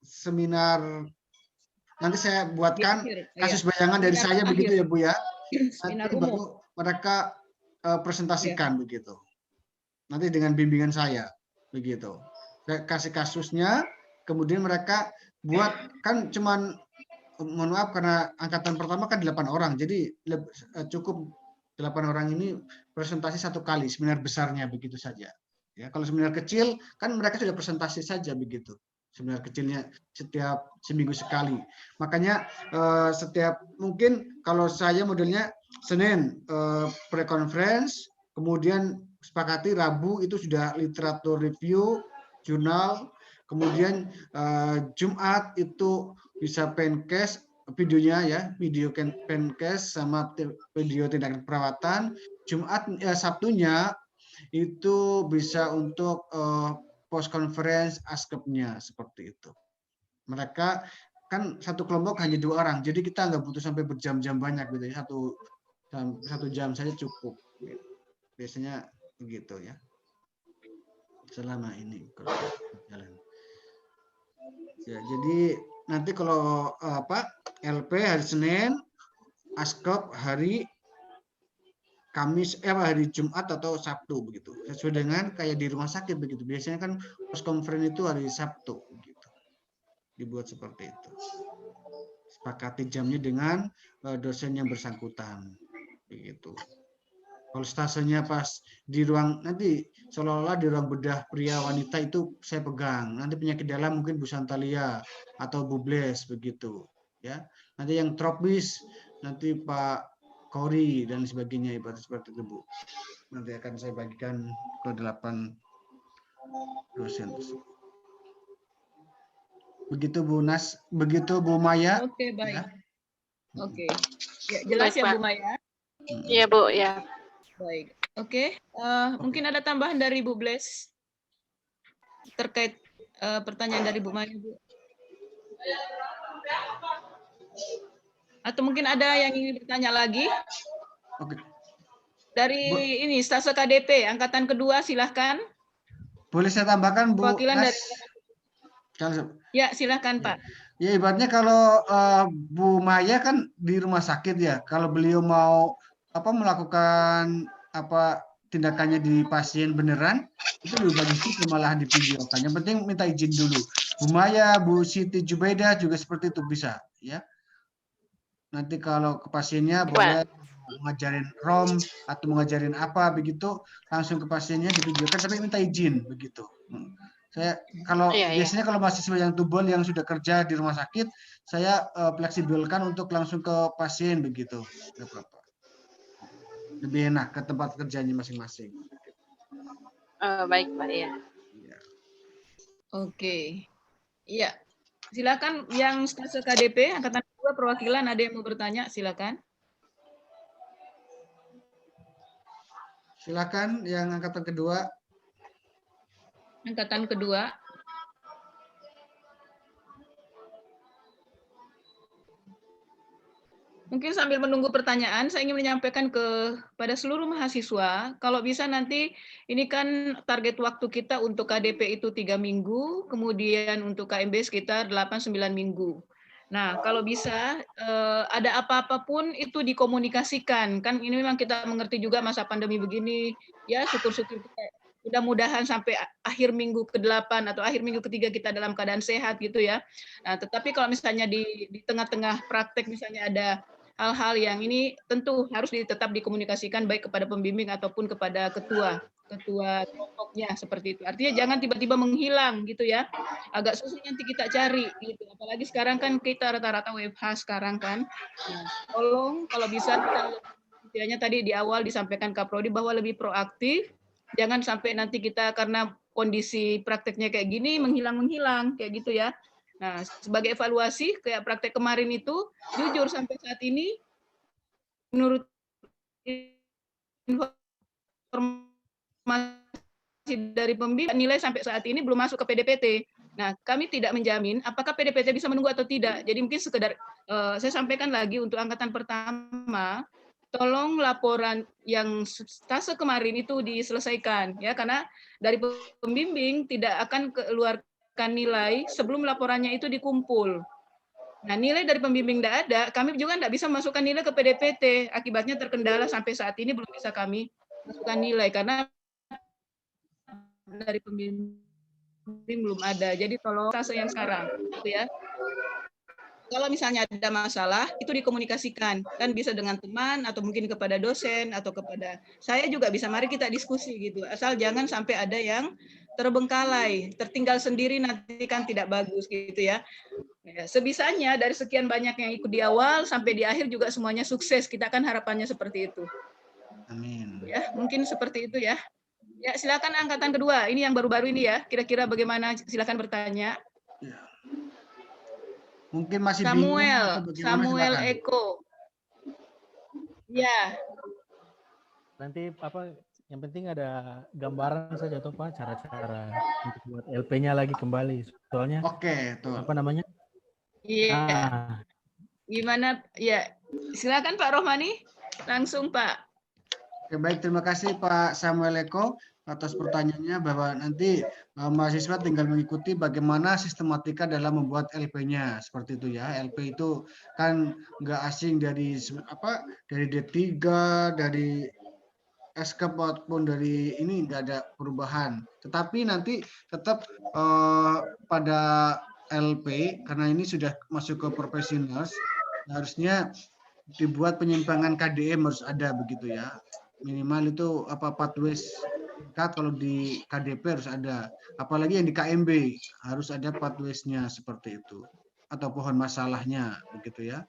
S1: seminar. Nanti saya buatkan kasus bayangan dari saya begitu ya Bu ya. Nanti baru mereka presentasikan begitu. Nanti dengan bimbingan saya begitu. Saya kasih kasusnya, kemudian mereka buat, kan cuman, mohon maaf karena angkatan pertama kan 8 orang, jadi cukup 8 orang ini presentasi 1 kali, seminar besarnya begitu saja. Ya, kalau seminar kecil kan mereka sudah presentasi saja begitu. Seminar kecilnya setiap seminggu sekali. Makanya setiap, mungkin kalau saya modelnya Senin pre-conference, kemudian sepakati Rabu itu sudah literatur review, jurnal, kemudian Jumat itu bisa pencase videonya ya, video pencase sama video tindakan perawatan. Sabtunya itu bisa untuk post conference askepnya seperti itu. Mereka kan satu kelompok hanya 2 orang, jadi kita nggak butuh sampai berjam-jam banyak gitu ya, satu jam saja cukup. Biasanya begitu ya. Selama ini kalau jalan. Ya, jadi nanti kalau LP hari Senin, Askop hari Kamis, hari Jumat atau Sabtu begitu. Sesuai dengan kayak di rumah sakit begitu. Biasanya kan pos conference itu hari Sabtu begitu. Dibuat seperti itu. Sepakati jamnya dengan dosen yang bersangkutan begitu. Kalau stasenya pas di ruang nanti seolah-olah di ruang bedah pria wanita itu saya pegang. Nanti penyakit dalam mungkin Bu Santalia atau Bu Bles begitu ya. Nanti yang tropis nanti Pak Kori dan sebagainya ibarat seperti itu Bu. Nanti akan saya bagikan ke 8 dosen tersebut. Begitu Bu Nas, begitu Bu Maya.
S3: Oke, baik.
S1: Ya.
S3: Oke. Ya, jelas
S7: Baik,
S3: ya
S7: Pak.
S3: Bu Maya.
S7: Iya, Bu, ya.
S3: Baik. Oke, mungkin ada tambahan dari Bu Bles terkait pertanyaan dari Bu Maya, Bu. Atau mungkin ada yang ingin bertanya lagi?
S1: Oke.
S3: Dari ini stase KDP angkatan kedua, silahkan.
S1: Boleh saya tambahkan Bu
S3: Perwakilan
S1: Nas?
S3: dari Ya, silahkan Pak.
S1: Ya ibaratnya kalau Bu Maya kan di rumah sakit ya. Kalau beliau mau melakukan tindakannya di pasien beneran, itu lebih bagus itu malahan di video kan. Yang penting minta izin dulu. Bu Maya, Bu Siti Jubaida juga seperti itu bisa ya. Nanti kalau ke pasiennya boleh mengajarin ROM atau mengajarin apa begitu, langsung ke pasiennya divideokan tapi minta izin begitu. Saya kalau biasanya kalau mahasiswa yang tubal yang sudah kerja di rumah sakit, saya fleksibelkan untuk langsung ke pasien begitu. Lebih enak ke tempat kerjanya masing-masing.
S7: Baik, Pak, ya.
S3: Oke. Iya. Silakan yang stase KDP angkatan kedua perwakilan ada yang mau bertanya, silakan.
S1: Silakan yang angkatan kedua.
S3: Angkatan kedua. Mungkin sambil menunggu pertanyaan, saya ingin menyampaikan kepada seluruh mahasiswa, kalau bisa nanti ini kan target waktu kita untuk KDP itu 3 minggu, kemudian untuk KMB sekitar 8-9 minggu. Nah, kalau bisa ada apa-apa pun itu dikomunikasikan. Kan ini memang kita mengerti juga masa pandemi begini, ya syukur-syukur kita mudah-mudahan sampai akhir minggu ke-8 atau akhir minggu ke-3 kita dalam keadaan sehat gitu ya. Nah, tetapi kalau misalnya di tengah-tengah praktek misalnya ada hal-hal yang ini tentu harus tetap dikomunikasikan baik kepada pembimbing ataupun kepada ketua kelompoknya seperti itu. Artinya jangan tiba-tiba menghilang gitu ya. Agak susah nanti kita cari gitu. Apalagi sekarang kan kita rata-rata WFH sekarang kan. Nah, tolong kalau bisa kita istilahnya tadi di awal disampaikan Kaprodi bahwa lebih proaktif. Jangan sampai nanti kita karena kondisi prakteknya kayak gini menghilang kayak gitu ya. Nah, sebagai evaluasi kayak praktek kemarin itu, jujur sampai saat ini, menurut informasi dari pembimbing, nilai sampai saat ini belum masuk ke PDPT. Nah, kami tidak menjamin apakah PDPT bisa menunggu atau tidak. Jadi mungkin sekedar saya sampaikan lagi untuk angkatan pertama, tolong laporan yang stase kemarin itu diselesaikan, ya karena dari pembimbing tidak akan keluar nilai sebelum laporannya itu dikumpul. Nah, nilai dari pembimbing tidak ada, kami juga tidak bisa masukkan nilai ke PDPT. Akibatnya terkendala sampai saat ini belum bisa kami masukkan nilai karena dari pembimbing belum ada. Jadi tolong stase yang sekarang, gitu ya. Kalau misalnya ada masalah, itu dikomunikasikan. Kan bisa dengan teman, atau mungkin kepada dosen, atau kepada saya juga bisa, mari kita diskusi gitu. Asal jangan sampai ada yang terbengkalai, tertinggal sendiri nanti kan tidak bagus gitu ya. Sebisanya dari sekian banyak yang ikut di awal, sampai di akhir juga semuanya sukses. Kita kan harapannya seperti itu.
S1: Amin.
S3: Ya, mungkin seperti itu ya. Ya, silakan angkatan kedua. Ini yang baru-baru ini ya. Kira-kira bagaimana? Silakan bertanya.
S1: Ya. Mungkin masih
S3: Samuel,
S1: bingung
S3: Samuel Eko. Ya.
S8: Nanti yang penting ada gambaran saja tuh Pak, cara-cara untuk buat LP-nya lagi kembali. Soalnya
S1: tuh.
S8: apa namanya?
S3: Iya.
S8: Ah,
S3: Gimana? Ya, silakan Pak Rohmani. Langsung Pak.
S1: Oke, baik, terima kasih Pak Samuel Eko atas pertanyaannya bahwa nanti mahasiswa tinggal mengikuti bagaimana sistematika dalam membuat LP-nya seperti itu ya. LP itu kan nggak asing dari dari D3, dari SK maupun dari ini nggak ada perubahan. Tetapi nanti tetap pada LP karena ini sudah masuk ke profesionals harusnya dibuat penyimpangan KDM harus ada begitu ya. Minimal itu pathways singkat, kalau di KDP harus ada. Apalagi yang di KMB harus ada pathways-nya seperti itu. Atau pohon masalahnya begitu ya.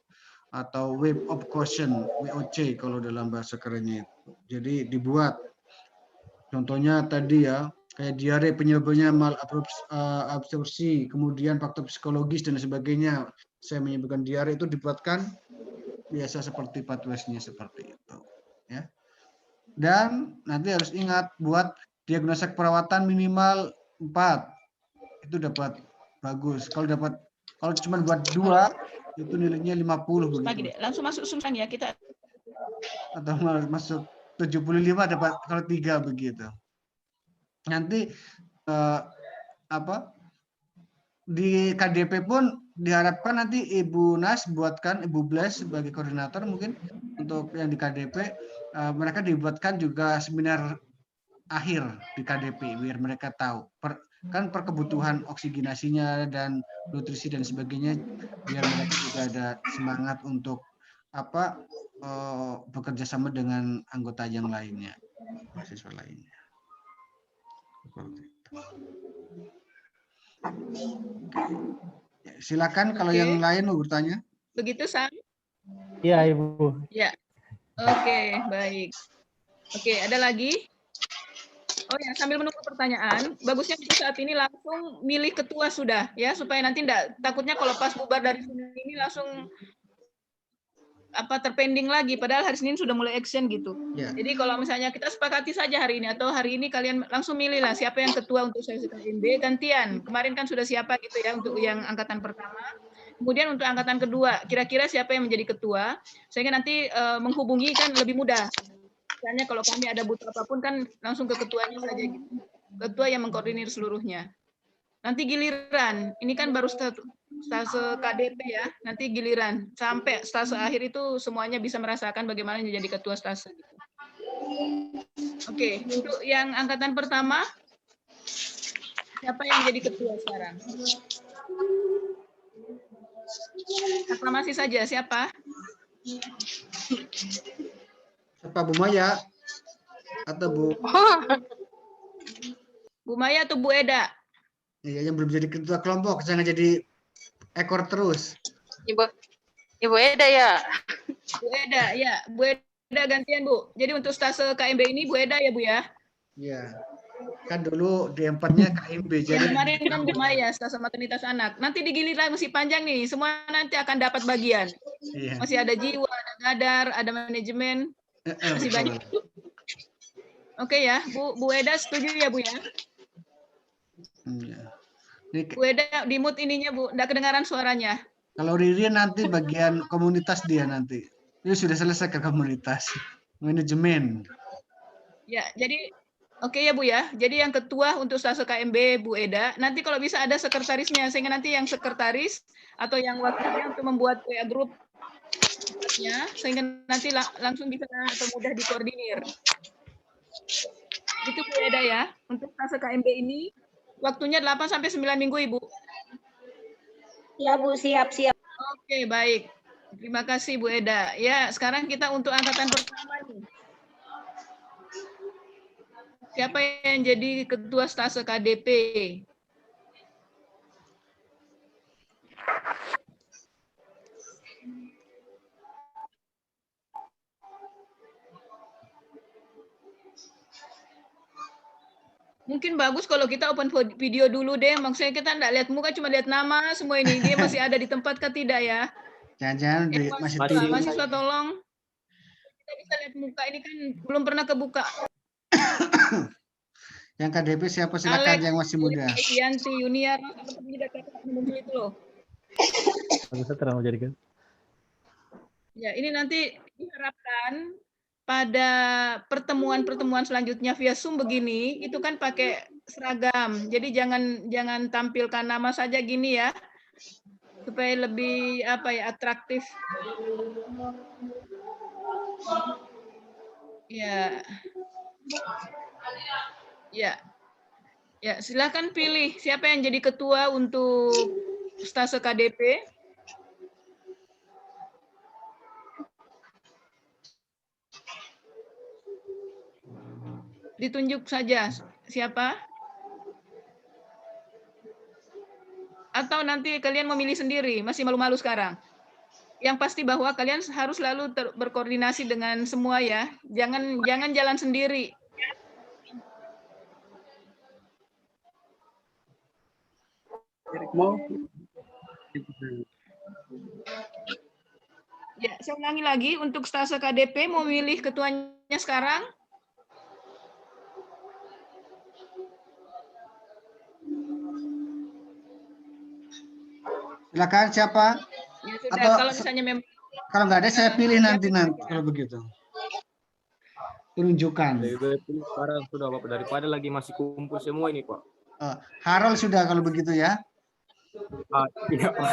S1: Atau wave of caution, WOC kalau dalam bahasa kerennya itu. Jadi dibuat. Contohnya tadi ya, kayak diare penyebabnya malabsorpsi, kemudian faktor psikologis dan sebagainya. Saya menyebutkan diare itu dibuatkan biasa seperti pathways-nya seperti itu ya. Dan nanti harus ingat buat diagnosa keperawatan minimal 4 itu dapat bagus. Kalau cuma buat 2 itu nilainya 50
S3: Pagi
S1: begitu.
S3: deh. Langsung masuk sumsang ya kita.
S1: Atau masuk 75 dapat kalau 3 begitu. Nanti di KDP pun diharapkan nanti Ibu Nas buatkan, Ibu Bles sebagai koordinator mungkin untuk yang di KDP, mereka dibuatkan juga seminar akhir di KDP biar mereka tahu kan perkebutuhan oksigenasinya dan nutrisi dan sebagainya biar mereka juga ada semangat untuk bekerja sama dengan anggota yang lainnya, mahasiswa lainnya. Seperti itu. Silakan kalau yang lain mau bertanya.
S3: Begitu, Sam?
S8: iya Ibu.
S3: Ya. Oke, baik. Oke, ada lagi? Oh ya, sambil menunggu pertanyaan, bagusnya kita saat ini langsung milih ketua sudah, ya, supaya nanti takutnya kalau pas bubar dari sini ini langsung terpending lagi, padahal hari Senin sudah mulai action gitu.
S1: Ya.
S3: Jadi kalau misalnya kita sepakati saja hari ini, atau hari ini kalian langsung milih lah siapa yang ketua untuk sesi KMB, gantian. Kemarin kan sudah siapa gitu ya untuk yang angkatan pertama. Kemudian untuk angkatan kedua, kira-kira siapa yang menjadi ketua, sehingga nanti menghubungi kan lebih mudah. Misalnya kalau kami ada butuh apapun kan langsung ke ketuanya saja gitu. Ketua yang mengkoordinir seluruhnya. Nanti giliran, ini kan baru stase KDP ya, nanti giliran sampai stase akhir itu semuanya bisa merasakan bagaimana menjadi ketua stase. Oke, untuk yang angkatan pertama, siapa yang jadi ketua sekarang? Aklamasi saja, siapa?
S1: Siapa, Bu Maya? Atau
S3: Bu Maya atau Bu Eda?
S1: Iya, yang belum jadi ketua kelompok, jangan jadi ekor terus.
S7: Ibu Eda ya.
S3: Bu Eda, ya. Bu Eda gantian, Bu. Jadi untuk stase KMB ini Bu Eda ya, Bu ya?
S1: Iya. Kan dulu D4-nya KMB. Jadi
S3: kemarin kan Bu Maya, stase maternitas anak. Nanti digiliran masih panjang nih, semua nanti akan dapat bagian.
S1: Iya.
S3: Masih ada jiwa, ada gadar, ada manajemen. Masih banyak. Oke ya, Bu Eda setuju ya, Bu ya?
S1: Iya.
S3: Bu Eda di mute ininya, Bu. Nggak kedengaran suaranya.
S1: Kalau Ririn nanti bagian komunitas dia nanti. Ini sudah selesai ke komunitas. Manajemen.
S3: Ya, jadi oke ya, Bu ya. Jadi yang ketua untuk stase KMB Bu Eda. Nanti kalau bisa ada sekretarisnya, sehingga nanti yang sekretaris atau yang wakilnya untuk membuat WA group ya, sehingga nanti langsung bisa atau mudah dikoordinir. Itu Bu Eda ya. Untuk stase KMB ini waktunya 8-9 minggu, Ibu.
S2: Ya, Bu, siap.
S3: Oke, baik. Terima kasih, Bu Eda. Ya, sekarang kita untuk angkatan pertama nih. Siapa yang jadi ketua stase KDP? Mungkin bagus kalau kita open video dulu deh. Maksudnya kita nggak lihat muka, cuma lihat nama semua ini. Dia masih ada di tempat kah tidak ya?
S1: Jangan-jangan masih tidur.
S3: Mahasiswa tolong. Kita bisa lihat muka ini kan belum pernah kebuka.
S1: Yang KDP siapa, silakan yang masih muda.
S3: Yanti, Yuniar, muncul itu loh.
S8: Bisa terang menjadikan.
S3: Ya, ini nanti diharapkan pada pertemuan-pertemuan selanjutnya via Zoom begini, itu kan pakai seragam. Jadi jangan tampilkan nama saja gini ya, supaya lebih atraktif. Ya. Ya. Ya, silakan pilih siapa yang jadi ketua untuk stase KDP. Ditunjuk saja siapa? Atau nanti kalian memilih sendiri, masih malu-malu sekarang? Yang pasti bahwa kalian harus selalu berkoordinasi dengan semua ya. Jangan jalan sendiri. Ya, saya ulangi lagi untuk stase KDP mau milih ketuanya sekarang.
S1: Silakan siapa?
S3: Ya sudah,
S1: Atau
S3: kalau misalnya memang
S1: kalau nggak ada saya pilih nanti kalau begitu. Penunjukan.
S9: Sekarang sudah Bapak, daripada lagi masih kumpul semua ini Pak.
S1: Harold sudah kalau begitu ya.
S9: Iya Pak.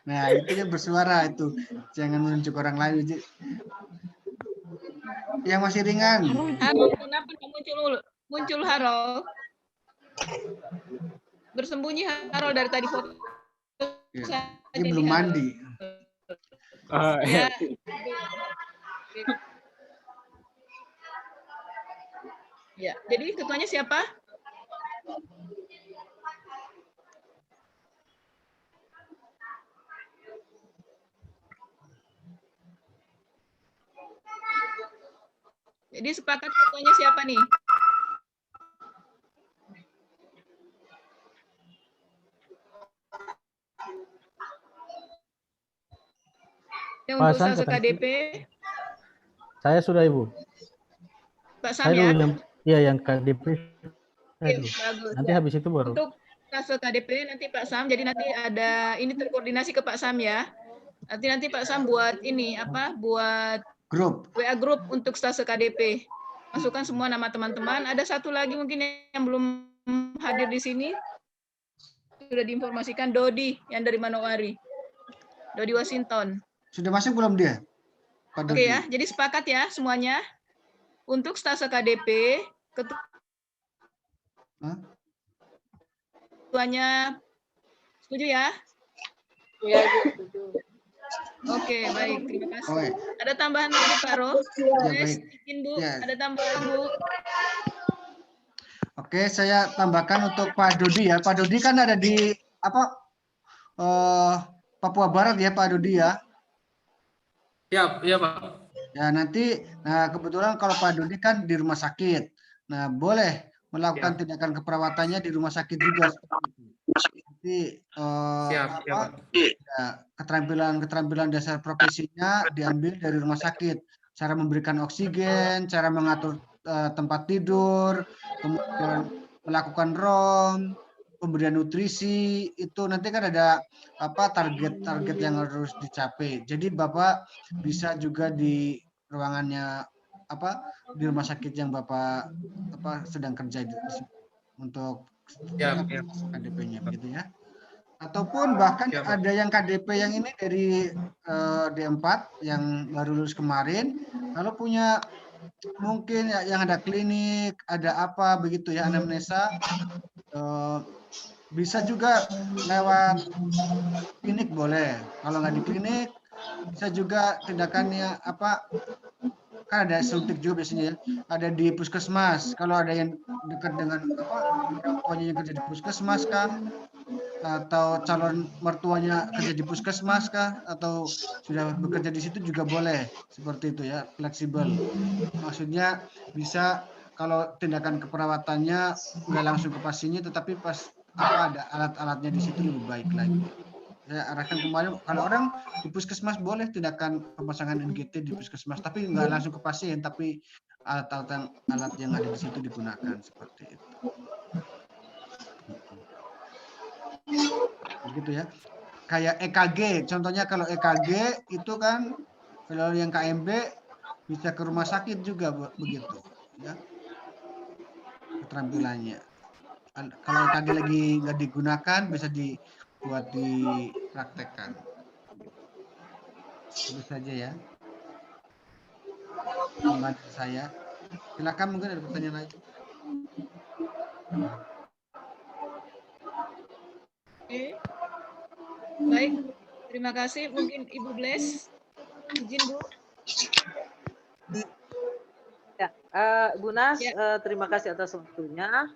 S1: Nah itu ya bersuara itu, jangan menunjuk orang lain. Yang masih ringan.
S3: Harold, kenapa muncul Harold? Bersembunyi Harold dari tadi foto.
S1: Ya, dia belum mandi.
S3: Ya. Ya, jadi ketuanya siapa? Jadi sepakat ketuanya siapa nih? Yang untuk stase KDP?
S8: Saya sudah Ibu.
S3: Pak Sam ya?
S8: Yang KDP.
S3: Bagus.
S8: Nanti habis itu baru.
S3: Untuk stase KDP nanti Pak Sam, jadi nanti ada ini terkoordinasi ke Pak Sam ya. Nanti Pak Sam buat ini buat
S1: grup.
S3: WA grup untuk stase KDP. Masukkan semua nama teman-teman. Ada satu lagi mungkin yang belum hadir di sini. Sudah diinformasikan Dodi yang dari Manowari. Dodi Washington.
S1: Sudah masuk belum dia?
S3: Oke ya, jadi sepakat ya semuanya. Untuk stase KDP, ketuanya setuju ya?
S5: Iya, setuju.
S3: Oke, baik. Terima kasih.
S1: Oke.
S3: Ada tambahan lagi Pak Ro?
S1: Ya, baik.
S3: Bu,
S1: ya.
S3: Ada tambahan Bu?
S1: Oke, saya tambahkan untuk Pak Dodi ya. Pak Dodi kan ada di Papua Barat ya Pak Dodi ya.
S9: Iya Pak.
S1: Ya nanti, kebetulan kalau Pak Dodi kan di rumah sakit. Nah boleh melakukan tindakan keperawatannya di rumah sakit juga. Jadi keterampilan dasar profesinya diambil dari rumah sakit. Cara memberikan oksigen, cara mengatur tempat tidur, kemudian melakukan ROM, pemberian nutrisi, itu nanti kan ada target-target yang harus dicapai. Jadi Bapak bisa juga di ruangannya di rumah sakit yang Bapak sedang kerja untuk KDP-nya begitu ya. Ataupun bahkan ada yang KDP yang ini dari D4 yang baru lulus kemarin, kalau punya mungkin yang ada klinik, ada apa begitu ya, anamnesa, bisa juga lewat klinik boleh. Kalau nggak di klinik, bisa juga tindakannya kan ada suntik juga biasanya ya, ada di puskesmas. Kalau ada yang dekat dengan mertuanya yang kerja di puskesmas kah, atau calon mertuanya kerja di puskesmas kah, atau sudah bekerja di situ juga boleh, seperti itu ya, fleksibel. Maksudnya bisa kalau tindakan keperawatannya nggak langsung ke pasiennya, tetapi pas ada alat-alatnya di situ lebih baik lagi. Saya arahkan kemarin, kalau orang di puskesmas boleh tindakan pemasangan NGT di puskesmas, tapi nggak langsung ke pasien, tapi alat yang ada di situ digunakan seperti itu. Begitu ya. kayak EKG, contohnya kalau EKG itu kan kalau yang KMB bisa ke rumah sakit juga begitu, ya keterampilannya. Kalau EKG lagi nggak digunakan bisa dibuat dipraktekkan. Itu saja ya. Membantu saya. Silakan mungkin ada pertanyaan lain.
S3: Oke. Baik, terima kasih. Mungkin Ibu Bless, izin Bu.
S5: Ya, Bu Nas, terima kasih atas waktunya.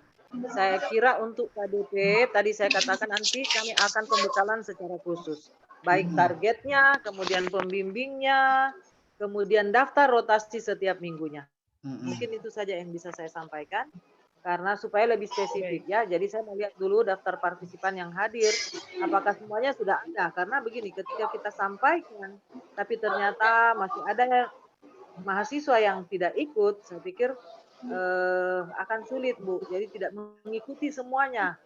S5: Saya kira untuk KDP, tadi saya katakan nanti kami akan pembekalan secara khusus. Baik targetnya, kemudian pembimbingnya, kemudian daftar rotasi setiap minggunya. Mungkin itu saja yang bisa saya sampaikan. Karena supaya lebih spesifik ya, jadi saya melihat dulu daftar partisipan yang hadir, apakah semuanya sudah ada. Karena begini, ketika kita sampaikan, tapi ternyata masih ada mahasiswa yang tidak ikut, saya pikir akan sulit Bu, jadi tidak mengikuti semuanya.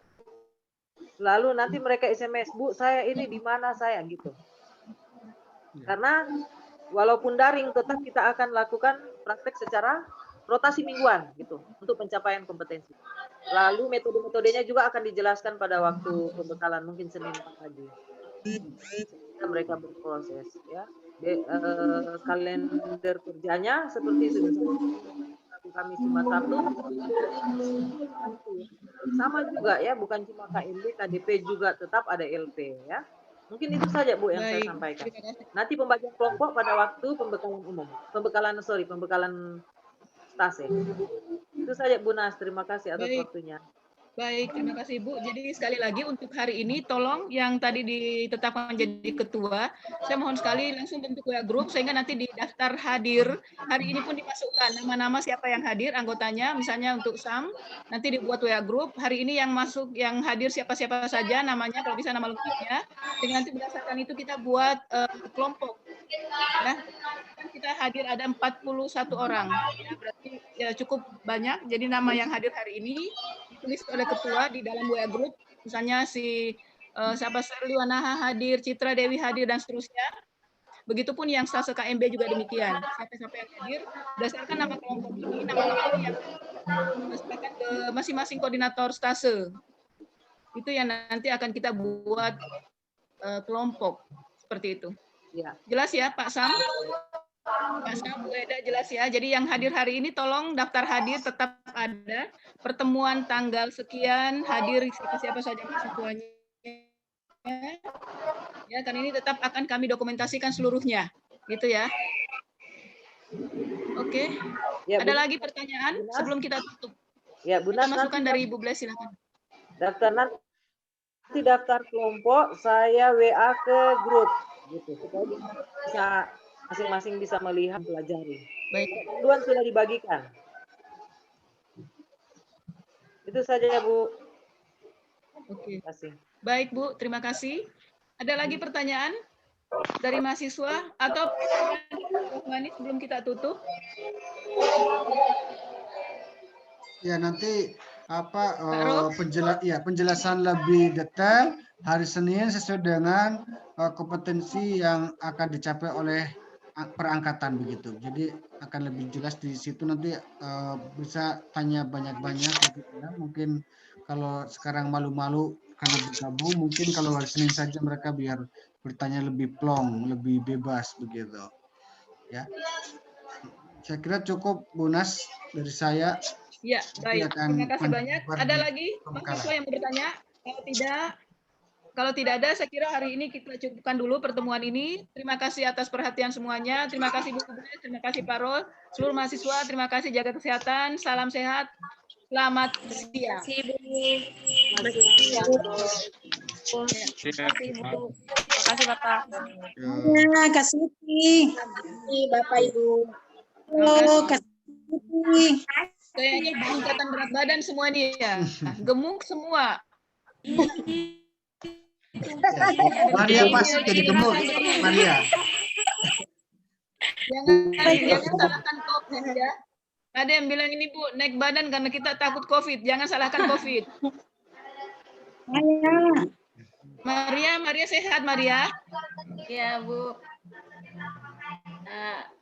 S5: Lalu nanti mereka SMS, Bu saya ini di mana saya gitu. Karena walaupun daring tetap kita akan lakukan praktek secara rotasi mingguan gitu untuk pencapaian kompetensi. Lalu metode-metodenya juga akan dijelaskan pada waktu pembekalan mungkin Senin pagi. Mereka berproses ya. Kalender kerjanya seperti itu kami Jumat Sabtu sama juga ya, bukan cuma KMB, KDP juga tetap ada LP ya. Mungkin itu saja Bu yang saya sampaikan. Nanti pembagian kelompok pada waktu pembekalan umum, pembekalan stase. Itu saja Bu Nas, terima kasih atas waktunya.
S3: Baik, terima kasih Bu. Jadi sekali lagi untuk hari ini tolong yang tadi ditetapkan menjadi ketua, saya mohon sekali langsung bentuk WA grup sehingga nanti di daftar hadir. Hari ini pun dimasukkan nama-nama siapa yang hadir, anggotanya, misalnya untuk SAM, nanti dibuat WA grup. Hari ini yang masuk, yang hadir siapa-siapa saja namanya, kalau bisa nama lengkapnya. Sehingga nanti berdasarkan itu kita buat kelompok. Ya, kita hadir ada 41 orang. Ya, berarti ya cukup banyak. Jadi nama yang hadir hari ini ditulis oleh ketua di dalam WA group, misalnya si siapa Serliwanaha hadir, Citra Dewi hadir dan seterusnya. Begitupun yang stase KMB juga demikian. Siapa-siapa yang hadir berdasarkan nama kelompok ini, nama-nama yang berdasarkan ke masing-masing koordinator stase. Itu yang nanti akan kita buat kelompok seperti itu.
S5: Ya.
S3: Jelas ya Pak Sam? Pak Sam, Bu Eda jelas ya. Jadi yang hadir hari ini tolong daftar hadir tetap ada. Pertemuan tanggal sekian hadir siapa saja mahasiswanya. Ya, kan ini tetap akan kami dokumentasikan seluruhnya. Gitu ya. Oke.
S5: Ya,
S3: ada lagi pertanyaan sebelum kita tutup?
S5: Ya, Bu Nas,
S3: masukan dari Ibu Bless, silakan.
S5: Nanti daftar kelompok saya WA ke grup gitu supaya bisa masing-masing bisa melihat, pelajari.
S3: Baik.
S5: Panduan sudah dibagikan. Itu saja ya Bu.
S3: Oke.
S5: Terima kasih.
S3: Baik Bu, terima kasih. Ada lagi pertanyaan dari mahasiswa atau sebelum kita tutup?
S1: Ya nanti penjelasan lebih detail hari Senin sesuai dengan kompetensi yang akan dicapai oleh perangkatan begitu. Jadi akan lebih jelas di situ nanti bisa tanya banyak-banyak. Mungkin kalau sekarang malu-malu karena bergabung, mungkin kalau hari Senin saja mereka biar bertanya lebih plong, lebih bebas begitu. Ya, saya kira cukup Bu Nas dari saya.
S3: Ya, baik. Terima kasih banyak. Ada lagi mahasiswa yang bertanya? Kalau tidak ada, saya kira hari ini kita cukupkan dulu pertemuan ini. Terima kasih atas perhatian semuanya. Terima kasih Bu Bless, terima kasih Pak Rol, seluruh mahasiswa. Terima kasih, jaga kesehatan. Salam sehat. Selamat siang.
S2: Terima kasih Bu. Terima kasih Bapak.
S10: Terima kasih
S2: Bapak Ibu.
S3: Kayaknya peningkatan berat badan semua nih ya. Gemuk semua.
S1: Maria pasti jadi gemuk, Maria.
S3: Jangan salahkan COVID ya. Ada yang bilang ini Bu, naik badan karena kita takut COVID. Jangan salahkan COVID. Maria sehat Maria?
S11: Ya Bu.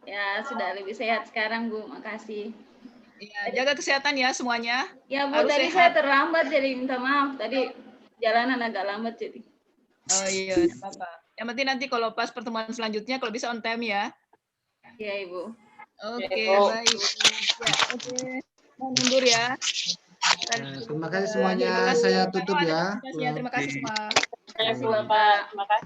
S11: Ya sudah lebih sehat sekarang Bu, makasih.
S3: Ya, jaga kesehatan ya semuanya.
S11: Ya Bu,
S3: Harus
S11: tadi
S3: sehat.
S11: saya terlambat jadi minta maaf. Tadi jalanan agak lambat jadi.
S3: Oh iya, tidak apa-apa. Yang penting nanti kalau pas pertemuan selanjutnya kalau bisa on time ya.
S11: Iya Ibu.
S3: Oke, baik. Ya, oke. Mau mundur ya.
S1: Terima kasih semuanya. Saya tutup ya.
S3: Terima kasih semua.
S7: Terima kasih Bapak. Terima kasih.